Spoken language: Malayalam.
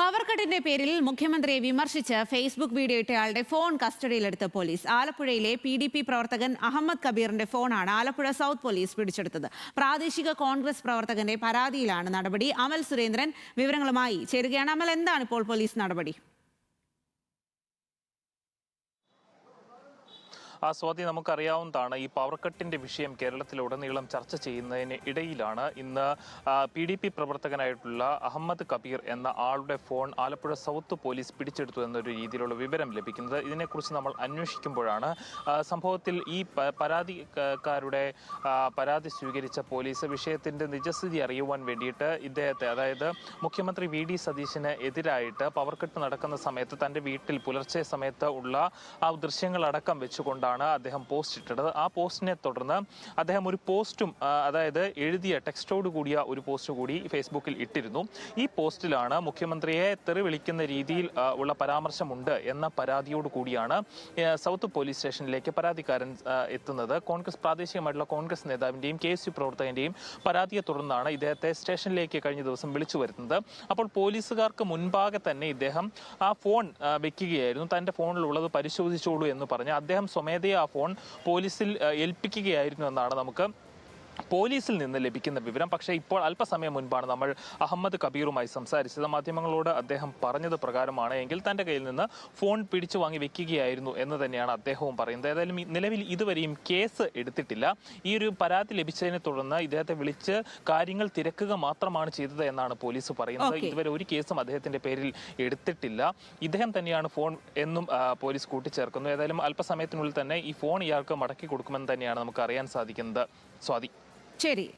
പവർ കട്ടിന്റെ പേരിൽ മുഖ്യമന്ത്രിയെ വിമർശിച്ച് ഫേസ്ബുക്ക് വീഡിയോ ഇട്ടയാളുടെ ഫോൺ കസ്റ്റഡിയിലെടുത്ത പോലീസ്. ആലപ്പുഴയിലെ PDP പ്രവർത്തകൻ അഹമ്മദ് കബീറിന്റെ ഫോണാണ് ആലപ്പുഴ സൗത്ത് പോലീസ് പിടിച്ചെടുത്തത്. പ്രാദേശിക കോൺഗ്രസ് പ്രവർത്തകന്റെ പരാതിയിലാണ് നടപടി. അമൽ സുരേന്ദ്രൻ വിവരങ്ങളുമായി ചേരുകയാണ്. അമൽ, എന്താണ് ഇപ്പോൾ പോലീസ് നടപടി? സ്വാതി, നമുക്കറിയാവുന്നതാണ് ഈ പവർ കട്ടിന്റെ വിഷയം കേരളത്തിലുടനീളം ചർച്ച ചെയ്യുന്നതിന് ഇടയിലാണ് ഇന്ന് PDP പ്രവർത്തകനായിട്ടുള്ള അഹമ്മദ് കബീർ എന്ന ആളുടെ ഫോൺ ആലപ്പുഴ സൗത്ത് പോലീസ് പിടിച്ചെടുത്തു എന്നൊരു രീതിയിലുള്ള വിവരം ലഭിക്കുന്നത്. ഇതിനെക്കുറിച്ച് നമ്മൾ അന്വേഷിക്കുമ്പോഴാണ് സംഭവത്തിൽ ഈ പരാതിക്കാരുടെ പരാതി സ്വീകരിച്ച പോലീസ് വിഷയത്തിന്റെ നിജസ്ഥിതി അറിയുവാൻ വേണ്ടിയിട്ട് ഇദ്ദേഹത്തെ, അതായത് മുഖ്യമന്ത്രി VD സതീശന് എതിരായിട്ട് പവർ കട്ട് നടക്കുന്ന സമയത്ത് തന്റെ വീട്ടിൽ പുലർച്ചെ സമയത്ത് ഉള്ള ആ ദൃശ്യങ്ങളടക്കം വെച്ചുകൊണ്ടാണ് അദ്ദേഹം പോസ്റ്റ് ഇട്ടത്. ആ പോസ്റ്റിനെ തുടർന്ന് അദ്ദേഹം ഒരു പോസ്റ്റും, അതായത് എഴുതിയ ടെക്സ്റ്റോട് കൂടിയ ഒരു പോസ്റ്റ് കൂടി ഫേസ്ബുക്കിൽ ഇട്ടിരുന്നു. ഈ പോസ്റ്റിലാണ് മുഖ്യമന്ത്രിയെ തെറി വിളിക്കുന്ന രീതിയിൽ ഉള്ള പരാമർശമുണ്ട് എന്ന പരാതിയോട് കൂടിയാണ് സൗത്ത് പോലീസ് സ്റ്റേഷനിലേക്ക് പരാതിക്കാരൻ എത്തുന്നത്. പ്രാദേശികമായിട്ടുള്ള കോൺഗ്രസ് നേതാവിന്റെയും KSU പ്രവർത്തകന്റെയും പരാതിയെ തുടർന്നാണ് ഇദ്ദേഹത്തെ സ്റ്റേഷനിലേക്ക് കഴിഞ്ഞ ദിവസം വിളിച്ചു വരുന്നത്. അപ്പോൾ പോലീസുകാർക്ക് മുൻപാകെ തന്നെ ഇദ്ദേഹം ആ ഫോൺ വെക്കുകയായിരുന്നു. തന്റെ ഫോണിലുള്ളത് പരിശോധിച്ചോളൂ എന്ന് പറഞ്ഞ് അദ്ദേഹം സ്വമേധയാ ആ ഫോൺ പോലീസിൽ ഏൽപ്പിക്കുകയായിരുന്നു എന്നാണ് നമുക്ക് പോലീസിൽ നിന്ന് ലഭിക്കുന്ന വിവരം. പക്ഷേ ഇപ്പോൾ അല്പസമയം മുൻപാണ് നമ്മൾ അഹമ്മദ് കബീറുമായി സംസാരിച്ചത്. മാധ്യമങ്ങളോട് അദ്ദേഹം പറഞ്ഞത് പ്രകാരമാണ് എങ്കിൽ തൻ്റെ കയ്യിൽ നിന്ന് ഫോൺ പിടിച്ചു വാങ്ങി വെക്കുകയായിരുന്നു എന്ന് തന്നെയാണ് അദ്ദേഹവും പറയുന്നത്. ഏതായാലും നിലവിൽ ഇതുവരെയും കേസ് എടുത്തിട്ടില്ല. ഈ ഒരു പരാതി ലഭിച്ചതിനെ തുടർന്ന് ഇദ്ദേഹത്തെ വിളിച്ച് കാര്യങ്ങൾ തിരക്കുക മാത്രമാണ് ചെയ്തത് എന്നാണ് പോലീസ് പറയുന്നത്. ഇതുവരെ ഒരു കേസും അദ്ദേഹത്തിന്റെ പേരിൽ എടുത്തിട്ടില്ല. ഇദ്ദേഹം തന്നെയാണ് ഫോൺ എന്നും പോലീസ് കൂട്ടിച്ചേർക്കുന്നു. ഏതായാലും അല്പസമയത്തിനുള്ളിൽ തന്നെ ഈ ഫോൺ ഇയാൾക്ക് മടക്കി കൊടുക്കുമെന്ന് തന്നെയാണ് നമുക്ക് അറിയാൻ സാധിക്കുന്നത്. സ്വാതി. ശരി.